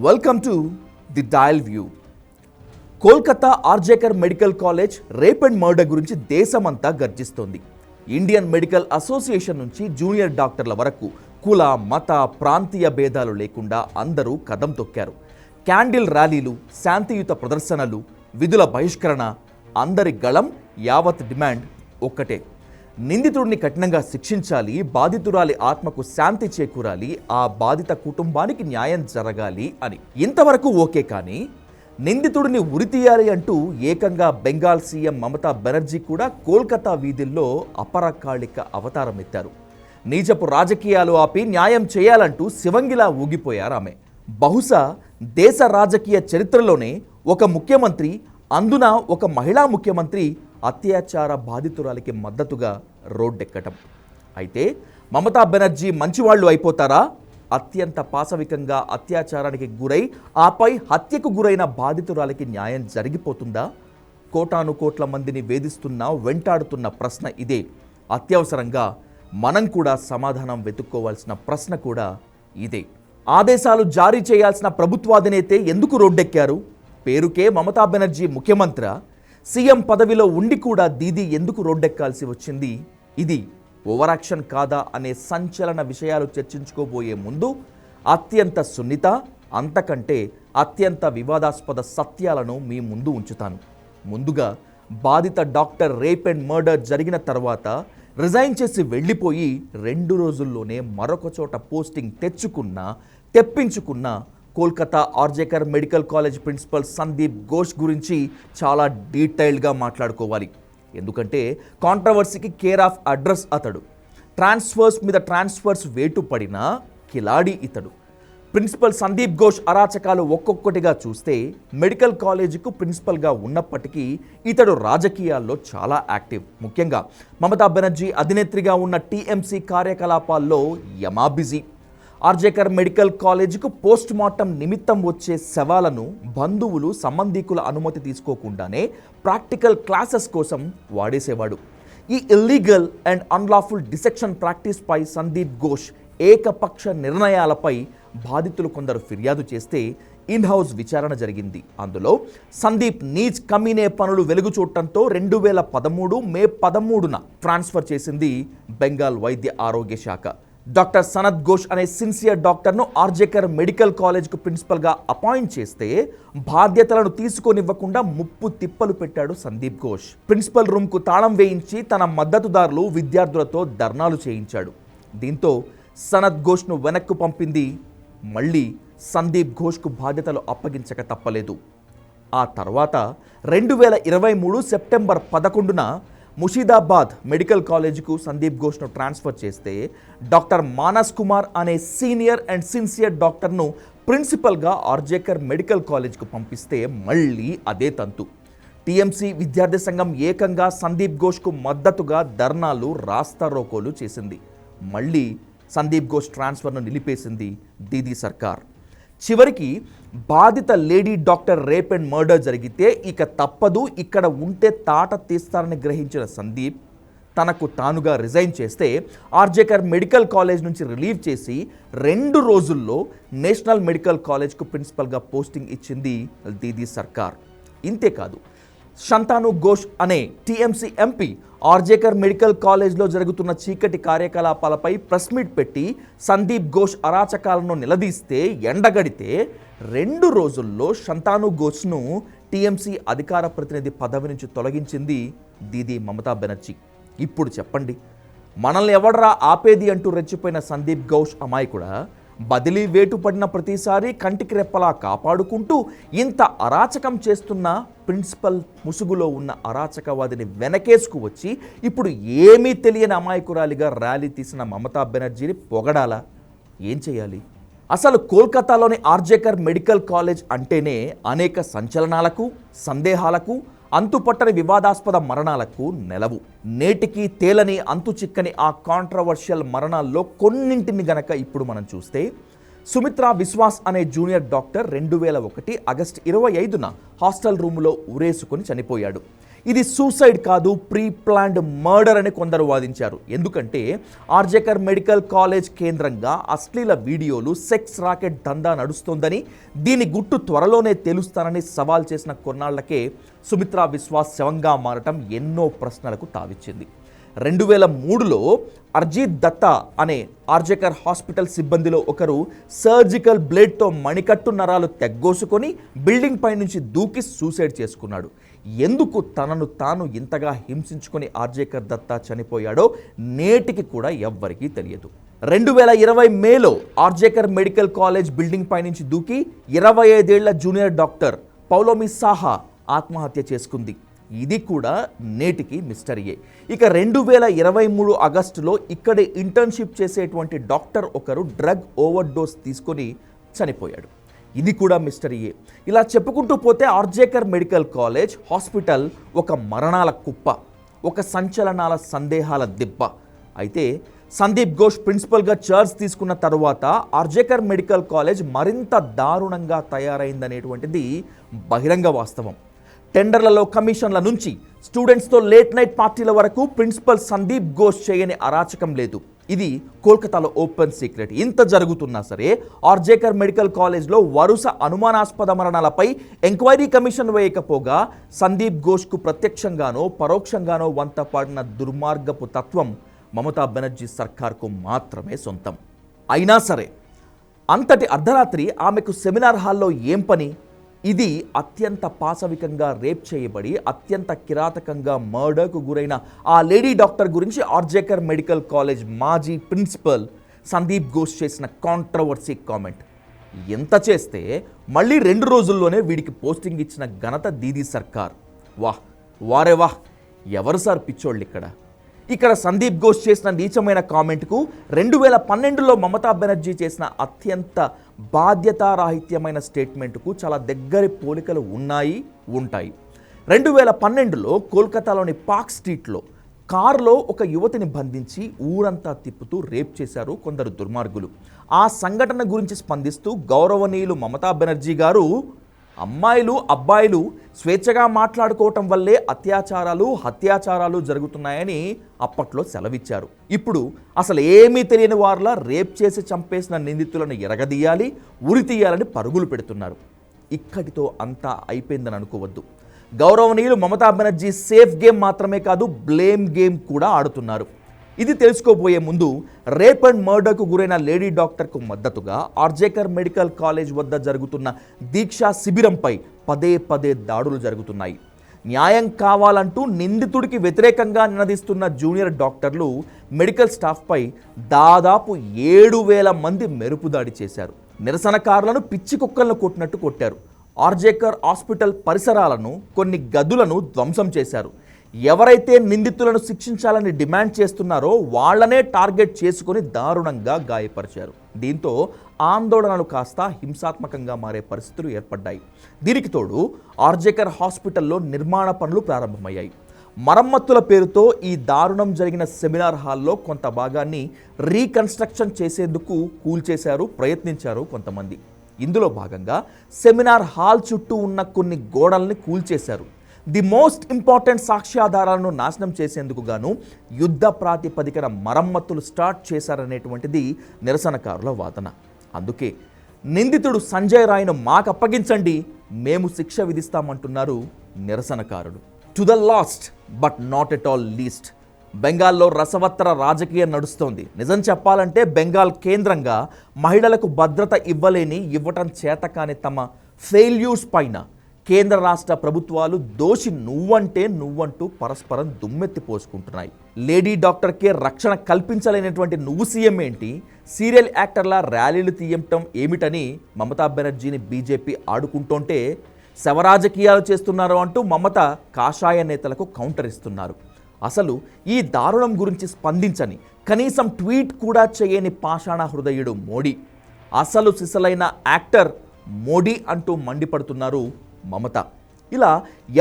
Welcome to the dial view. Kolkata RG Kar medical college rape and murder గురించి దేశమంతా గర్జిస్తోంది. Indian medical association నుంచి junior డాక్టర్ల వరకు కుల మత ప్రాంతీయ భేదాలు లేకుండా అందరూ కదం తొక్కారు. క్యాండిల్ ర్యాలీలు, శాంతియుత ప్రదర్శనలు, విధుల బహిష్కరణ, అందరి గళం, యావత్ డిమాండ్ ఒక్కటే: నిందితుడిని కఠినంగా శిక్షించాలి, బాధితురాలి ఆత్మకు శాంతి చేకూరాలి, ఆ బాధిత కుటుంబానికి న్యాయం జరగాలి అని. ఇంతవరకు ఓకే, కానీ నిందితుడిని ఉరితీయాలి అంటూ ఏకంగా బెంగాల్ సీఎం మమతా బెనర్జీ కూడా కోల్కతా వీధుల్లో అపరకాళిక అవతారం ఎత్తారు. నీచపు రాజకీయాలు ఆపి న్యాయం చేయాలంటూ శివంగిలా ఊగిపోయారు ఆమె. బహుశా దేశ రాజకీయ చరిత్రలోనే ఒక ముఖ్యమంత్రి, అందున ఒక మహిళా ముఖ్యమంత్రి, అత్యాచార బాధితురాలికి మద్దతుగా రోడ్డెక్కటం. అయితే మమతా బెనర్జీ మంచివాళ్లు అయిపోతారా? అత్యంత పాశవికంగా అత్యాచారానికి గురై ఆపై హత్యకు గురైన బాధితురాలికి న్యాయం జరిగిపోతుందా? కోటాను కోట్ల మందిని వేధిస్తున్న, వెంటాడుతున్న ప్రశ్న ఇదే. అత్యవసరంగా మనం కూడా సమాధానం వెతుక్కోవాల్సిన ప్రశ్న కూడా ఇదే. ఆదేశాలు జారీ చేయాల్సిన ప్రభుత్వాధినేతే ఎందుకు రోడ్డెక్కారు? పేరుకే మమతా బెనర్జీ ముఖ్యమంత్రి, సీఎం పదవిలో ఉండి కూడా దీదీ ఎందుకు రోడ్డెక్కాల్సి వచ్చింది? ఇది ఓవరాక్షన్ కాదా అనే సంచలన విషయాలు చర్చించుకోబోయే ముందు అత్యంత సున్నిత, అంతకంటే అత్యంత వివాదాస్పద సత్యాలను మీ ముందు ఉంచుతాను. ముందుగా, బాధిత డాక్టర్ రేప్ అండ్ మర్డర్ జరిగిన తర్వాత రిజైన్ చేసి వెళ్ళిపోయి 2 రోజుల్లోనే మరొక చోట పోస్టింగ్ తెప్పించుకున్న Kolkata RG Kar medical college principal Sandip Ghosh గురించి చాలా డీటెయిల్డ్గా మాట్లాడుకోవాలి. ఎందుకంటే కాంట్రవర్సీకి కేర్ ఆఫ్ అడ్రస్ అతడు. ట్రాన్స్ఫర్స్ మీద ట్రాన్స్ఫర్స్ వేటు పడిన కిలాడి ఇతడు. ప్రిన్సిపల్ సందీప్ ఘోష్ అరాచకాలు ఒక్కొక్కటిగా చూస్తే మెడికల్ కాలేజీకు ప్రిన్సిపల్గా ఉన్నప్పటికీ ఇతడు రాజకీయాల్లో చాలా యాక్టివ్. ముఖ్యంగా మమతా బెనర్జీ అధినేత్రిగా ఉన్న టీఎంసీ కార్యకలాపాల్లో యమా బిజీ. ఆర్జేకర్ మెడికల్ కాలేజీకు పోస్ట్ మార్టం నిమిత్తం వచ్చే శవాలను బంధువులు, సంబంధీకుల అనుమతి తీసుకోకుండానే ప్రాక్టికల్ క్లాసెస్ కోసం వాడేసేవాడు. ఈ ఇల్లీగల్ అండ్ అన్లాఫుల్ డిసెక్షన్ ప్రాక్టీస్పై సందీప్ ఘోష్ ఏకపక్ష నిర్ణయాలపై బాధితులు కొందరు ఫిర్యాదు చేస్తే ఇన్ హౌస్ విచారణ జరిగింది. అందులో సందీప్ నీచ్ కమీనే పనులు వెలుగు చూడటంతో 2013 మే 13న ట్రాన్స్ఫర్ చేసింది బెంగాల్ వైద్య ఆరోగ్య శాఖ. డాక్టర్ సనత్ ఘోష్ అనే సిన్సియర్ డాక్టర్ను ఆర్జేకర్ మెడికల్ కాలేజ్కు ప్రిన్సిపల్గా అపాయింట్ చేస్తే బాధ్యతలను తీసుకొనివ్వకుండా ముప్పు తిప్పలు పెట్టాడు సందీప్ ఘోష్. ప్రిన్సిపల్ రూమ్కు తాళం వేయించి తన మద్దతుదారులు, విద్యార్థులతో ధర్నాలు చేయించాడు. దీంతో సనత్ ఘోష్ను వెనక్కు పంపింది. మళ్ళీ సందీప్ ఘోష్కు బాధ్యతలు అప్పగించక తప్పలేదు. ఆ తర్వాత 2023 సెప్టెంబర్ 11న ముషీదాబాద్ మెడికల్ కాలేజీకు సందీప్ ఘోష్ను ట్రాన్స్ఫర్ చేస్తే డాక్టర్ మానస్ కుమార్ అనే సీనియర్ అండ్ సిన్సియర్ డాక్టర్ను ప్రిన్సిపల్గా ఆర్జేకర్ మెడికల్ కాలేజ్కు పంపిస్తే మళ్ళీ అదే తంతు. టీఎంసీ విద్యార్థి సంఘం ఏకంగా సందీప్ ఘోష్కు మద్దతుగా ధర్నాలు, రాస్తారోకోలు చేసింది. మళ్ళీ సందీప్ ఘోష్ ట్రాన్స్ఫర్ను నిలిపేసింది దీదీ సర్కార్. చివరికి బాధిత lady doctor rape and murder జరిగితే ఇక తప్పదు, ఇక్కడ ఉంటే తాట తీస్తారని గ్రహించిన సందీప్ తనకు తానుగా రిజైన్ చేస్తే ఆర్జేకర్ మెడికల్ కాలేజ్ నుంచి రిలీవ్ చేసి 2 రోజుల్లో నేషనల్ మెడికల్ కాలేజ్కు ప్రిన్సిపల్గా పోస్టింగ్ ఇచ్చింది దీదీ సర్కార్. ఇంతేకాదు, శంతాను ఘోష్ అనే టీఎంసీ ఎంపీ ఆర్జేకర్ మెడికల్ కాలేజ్లో జరుగుతున్న చీకటి కార్యకలాపాలపై ప్రెస్ మీట్ పెట్టి సందీప్ ఘోష్ అరాచకాలను నిలదీస్తే ఎండగడితే 2 రోజుల్లో శంతాను ఘోష్ను టీఎంసీ అధికార ప్రతినిధి పదవి నుంచి తొలగించింది దీదీ మమతా బెనర్జీ. ఇప్పుడు చెప్పండి, మనల్ని ఎవడరా ఆపేది అంటూ రెచ్చిపోయిన సందీప్ ఘోష్ అమాయకుడా? బదిలీ వేటు పడిన ప్రతిసారి కంటికి రెప్పలా కాపాడుకుంటూ ఇంత అరాచకం చేస్తున్న ప్రిన్సిపల్ ముసుగులో ఉన్న అరాచకవాదిని వెనకేసుకు వచ్చి ఇప్పుడు ఏమీ తెలియని అమాయకురాలిగా ర్యాలీ తీసిన మమతా బెనర్జీని పొగడాలా? ఏం చేయాలి? అసలు కోల్కతాలోని ఆర్జేకర్ మెడికల్ కాలేజ్ అంటేనే అనేక సంచలనాలకు, సందేహాలకు, అంతుపట్టని వివాదాస్పద మరణాలకు నెలవు. నేటికి తేలని, అంతు చిక్కని ఆ కాంట్రవర్షియల్ మరణాల్లో కొన్నింటిని గనక ఇప్పుడు మనం చూస్తే, సుమిత్రా విశ్వాస్ అనే జూనియర్ డాక్టర్ 2001 ఆగస్టు 25న హాస్టల్ రూములో ఉరేసుకొని చనిపోయాడు. ఇది సూసైడ్ కాదు, ప్రీ ప్లాన్డ్ మర్డర్ అని కొందరు వాదించారు. ఎందుకంటే ఆర్జేకర్ మెడికల్ కాలేజ్ కేంద్రంగా అశ్లీల వీడియోలు, సెక్స్ రాకెట్ దందా నడుస్తోందని, దీని గుట్టు త్వరలోనే తెలుస్తానని సవాల్ చేసిన కొన్నాళ్లకే సుమిత్రా విశ్వాస్ శవంగా మారటం ఎన్నో ప్రశ్నలకు తావిచ్చింది. 2003లో అర్జీత్ దత్తా అనే ఆర్జేకర్ హాస్పిటల్ సిబ్బందిలో ఒకరు సర్జికల్ బ్లేడ్తో మణికట్టు నరాలు తెగ్గోసుకొని బిల్డింగ్ పై నుంచి దూకి సూసైడ్ చేసుకున్నాడు. ఎందుకు తనను తాను ఇంతగా హింసించుకొని ఆర్జేకర్ దత్తా చనిపోయాడో నేటికి కూడా ఎవ్వరికీ తెలియదు. 2020 మేలో ఆర్జేకర్ మెడికల్ కాలేజ్ బిల్డింగ్ పై నుంచి దూకి 25 ఏళ్ల జూనియర్ డాక్టర్ పౌలోమి సాహా ఆత్మహత్య చేసుకుంది. ఇది కూడా నేటికి మిస్టరీయే. ఇక 2023 ఆగస్టులో ఇక్కడే ఇంటర్న్షిప్ చేసేటువంటి డాక్టర్ ఒకరు డ్రగ్ ఓవర్ డోస్ తీసుకొని చనిపోయాడు. ఇది కూడా మిస్టరీయే. ఇలా చెప్పుకుంటూ పోతే ఆర్జేకర్ మెడికల్ కాలేజ్ హాస్పిటల్ ఒక మరణాల కుప్ప, ఒక సంచలనాల సందేహాల దిబ్బ. అయితే సందీప్ ఘోష్ ప్రిన్సిపల్గా చార్జ్ తీసుకున్న తరువాత ఆర్జేకర్ మెడికల్ కాలేజ్ మరింత దారుణంగా తయారైందనేటువంటిది బహిరంగ వాస్తవం. టెండర్లలో కమిషన్ల నుంచి స్టూడెంట్స్తో లేట్ నైట్ పార్టీల వరకు ప్రిన్సిపల్ సందీప్ ఘోష్ చేయని అరాచకం లేదు. ఇది కోల్కతాలో ఓపెన్ సీక్రెట్. ఇంత జరుగుతున్నా సరే ఆర్జేకర్ మెడికల్ కాలేజ్లో వరుస అనుమానాస్పద మరణాలపై ఎంక్వైరీ కమిషన్ వేయకపోగా సందీప్ ఘోష్కు ప్రత్యక్షంగానో పరోక్షంగానో వంత పాడిన దుర్మార్గపు తత్వం మమతా బెనర్జీ సర్కార్కు మాత్రమే సొంతం. అయినా సరే అంతటి అర్ధరాత్రి ఆమెకు సెమినార్ హాల్లో ఏం పని? ఇది అత్యంత పాశవికంగా రేప్ చేయబడి అత్యంత కిరాతకంగా మర్డర్కు గురైన ఆ లేడీ డాక్టర్ గురించి ఆర్జేకర్ మెడికల్ కాలేజ్ మాజీ ప్రిన్సిపల్ సందీప్ ఘోష్ చేసిన కాంట్రవర్సీ కామెంట్. ఎంత చేస్తే మళ్ళీ 2 రోజుల్లోనే వీడికి పోస్టింగ్ ఇచ్చిన ఘనత దీదీ సర్కార్. వారే వాహ్, ఎవరు సార్ పిచ్చోళ్ళు ఇక్కడ సందీప్ ఘోష్ చేసిన నీచమైన కామెంట్కు 2012లో మమతా బెనర్జీ చేసిన అత్యంత బాధ్యతారాహిత్యమైన స్టేట్మెంట్కు చాలా దగ్గరి పోలికలు ఉంటాయి. 2012లో కోల్కతాలోని పార్క్ స్ట్రీట్లో కారులో ఒక యువతిని బంధించి ఊరంతా తిప్పుతూ రేప్ చేశారు కొందరు దుర్మార్గులు. ఆ సంఘటన గురించి స్పందిస్తూ గౌరవనీయులు మమతా బెనర్జీ గారు, అమ్మాయిలు అబ్బాయిలు స్వేచ్ఛగా మాట్లాడుకోవటం వల్లే హత్యాచారాలు జరుగుతున్నాయని అప్పట్లో సెలవిచ్చారు. ఇప్పుడు అసలు ఏమీ తెలియని వారిలా రేప్ చేసి చంపేసిన నిందితులను ఎరగదీయాలి, ఉరితీయాలని పరుగులు పెడుతున్నారు. ఇక్కడితో అంతా అయిపోయిందని అనుకోవద్దు. గౌరవనీయులు మమతా బెనర్జీ సేఫ్ గేమ్ మాత్రమే కాదు, బ్లేమ్ గేమ్ కూడా ఆడుతున్నారు. ఇది తెలుసుకోబోయే ముందు రేప్ అండ్ మర్డర్కు గురైన లేడీ డాక్టర్కు మద్దతుగా ఆర్జేకర్ మెడికల్ కాలేజ్ వద్ద జరుగుతున్న దీక్షా శిబిరంపై పదే దాడులు జరుగుతున్నాయి. న్యాయం కావాలంటూ నిందితుడికి వ్యతిరేకంగా నినదిస్తున్న జూనియర్ డాక్టర్లు మెడికల్ స్టాఫ్పై దాదాపు 7,000 మంది మెరుపుదాడి చేశారు. నిరసనకారులను పిచ్చి కుక్కలను కొట్టినట్టు కొట్టారు. ఆర్జేకర్ హాస్పిటల్ పరిసరాలను, కొన్ని గదులను ధ్వంసం చేశారు. ఎవరైతే నిందితులను శిక్షించాలని డిమాండ్ చేస్తున్నారో వాళ్లనే టార్గెట్ చేసుకొని దారుణంగా గాయపరిచారు. దీంతో ఆందోళనలు కాస్త హింసాత్మకంగా మారే పరిస్థితులు ఏర్పడ్డాయి. దీనికి తోడు ఆర్జేకర్ హాస్పిటల్లో నిర్మాణ పనులు ప్రారంభమయ్యాయి. మరమ్మతుల పేరుతో ఈ దారుణం జరిగిన సెమినార్ హాల్లో కొంత భాగాన్ని రీకన్స్ట్రక్షన్ చేసేందుకు ప్రయత్నించారు కొంతమంది. ఇందులో భాగంగా సెమినార్ హాల్ చుట్టూ ఉన్న కొన్ని గోడల్ని కూల్చేశారు. ది మోస్ట్ ఇంపార్టెంట్ సాక్ష్యాధారాలను నాశనం చేసేందుకు గాను యుద్ధ ప్రాతిపదికన మరమ్మతులు స్టార్ట్ చేశారనేటువంటిది నిరసనకారుల వాదన. అందుకే నిందితుడు సంజయ్ రాయ్ను మాకు అప్పగించండి, మేము శిక్ష విధిస్తామంటున్నారు నిరసనకారులు. To the last but not at all least, బెంగాల్లో రసవత్తర రాజకీయం నడుస్తోంది. నిజం చెప్పాలంటే బెంగాల్ కేంద్రంగా మహిళలకు భద్రత ఇవ్వటం చేతకాని తమ ఫెయిల్యూర్స్ పైన కేంద్ర రాష్ట్ర ప్రభుత్వాలు దోషి నువ్వంటూ పరస్పరం దుమ్మెత్తి పోసుకుంటున్నాయి. లేడీ డాక్టర్కే రక్షణ కల్పించలేనటువంటి నువ్వు సీఎం ఏంటి, సీరియల్ యాక్టర్లా ర్యాలీలు తీయటం ఏమిటని మమతా బెనర్జీని బీజేపీ ఆడుకుంటుంటే శవరాజకీయాలు చేస్తున్నారు అంటూ మమత కాషాయ నేతలకు కౌంటర్ ఇస్తున్నారు. అసలు ఈ దారుణం గురించి స్పందించని, కనీసం ట్వీట్ కూడా చేయని పాషాణ హృదయుడు మోడీ, అసలు సిసలైన యాక్టర్ మోడీ అంటూ మండిపడుతున్నారు మమత. ఇలా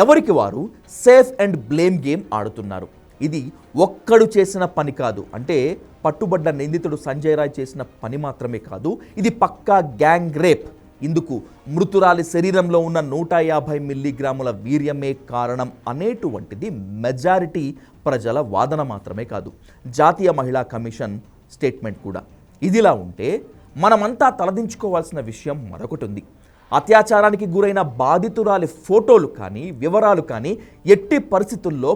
ఎవరికి వారు సేఫ్ అండ్ బ్లేమ్ గేమ్ ఆడుతున్నారు. ఇది ఒక్కడు చేసిన పని కాదు, అంటే పట్టుబడ్డ నిందితుడు సంజయ్ రాయ్ చేసిన పని మాత్రమే కాదు, ఇది పక్కా గ్యాంగ్ రేప్. ఇందుకు మృతురాలి శరీరంలో ఉన్న 150 మిల్లీగ్రాముల వీర్యమే కారణం అనేటువంటిది మెజారిటీ ప్రజల వాదన మాత్రమే కాదు, జాతీయ మహిళా కమిషన్ స్టేట్మెంట్ కూడా. ఇదిలా ఉంటే మనమంతా తలదించుకోవాల్సిన విషయం మరొకటి ఉంది. అత్యాచారానికి గురైన బాధితురాలి ఫోటోలు కానీ వివరాలు కానీ ఎట్టి పరిస్థితుల్లో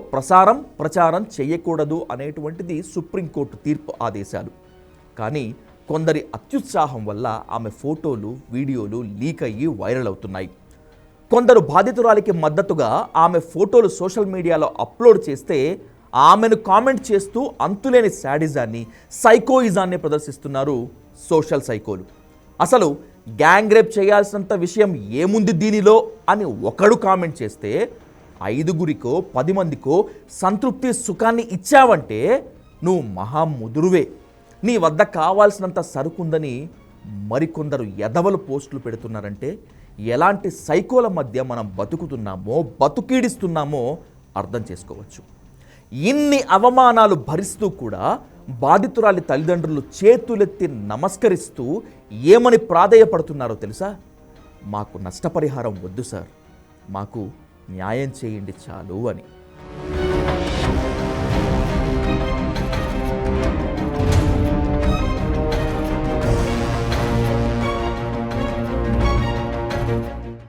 ప్రచారం చేయకూడదు అనేటువంటిది సుప్రీంకోర్టు తీర్పు ఆదేశాలు. కానీ కొందరి అత్యుత్సాహం వల్ల ఆమె ఫోటోలు వీడియోలు లీక్ అయ్యి వైరల్ అవుతున్నాయి. కొందరు బాధితురాలికి మద్దతుగా ఆమె ఫోటోలు సోషల్ మీడియాలో అప్లోడ్ చేస్తే ఆమెను కామెంట్ చేస్తూ అంతులేని శాడిజాన్ని సైకోయిజాన్ని ప్రదర్శిస్తున్నారు సోషల్ సైకోలు. అసలు గ్యాంగ్ రేప్ చేయాల్సినంత విషయం ఏముంది దీనిలో అని ఒకడు కామెంట్ చేస్తే 5గురికో 10 మందికో సంతృప్తి సుఖాన్ని ఇచ్చావంటే నువ్వు మహా ముదురువే. నీ వద్ద కావాల్సినంత సరుకుందని మరికొందరు ఎదవలు పోస్టులు పెడుతున్నారంటే ఎలాంటి సైకోల మధ్య మనం బతుకీడిస్తున్నామో అర్థం చేసుకోవచ్చు. ఇన్ని అవమానాలు భరిస్తూ కూడా బాధితురాలి తల్లిదండ్రులు చేతులెత్తి నమస్కరిస్తూ ఏమని ప్రాధేయపడుతున్నారో తెలుసా? మాకు నష్టపరిహారం వద్దు సార్, మాకు న్యాయం చేయండి చాలు అని.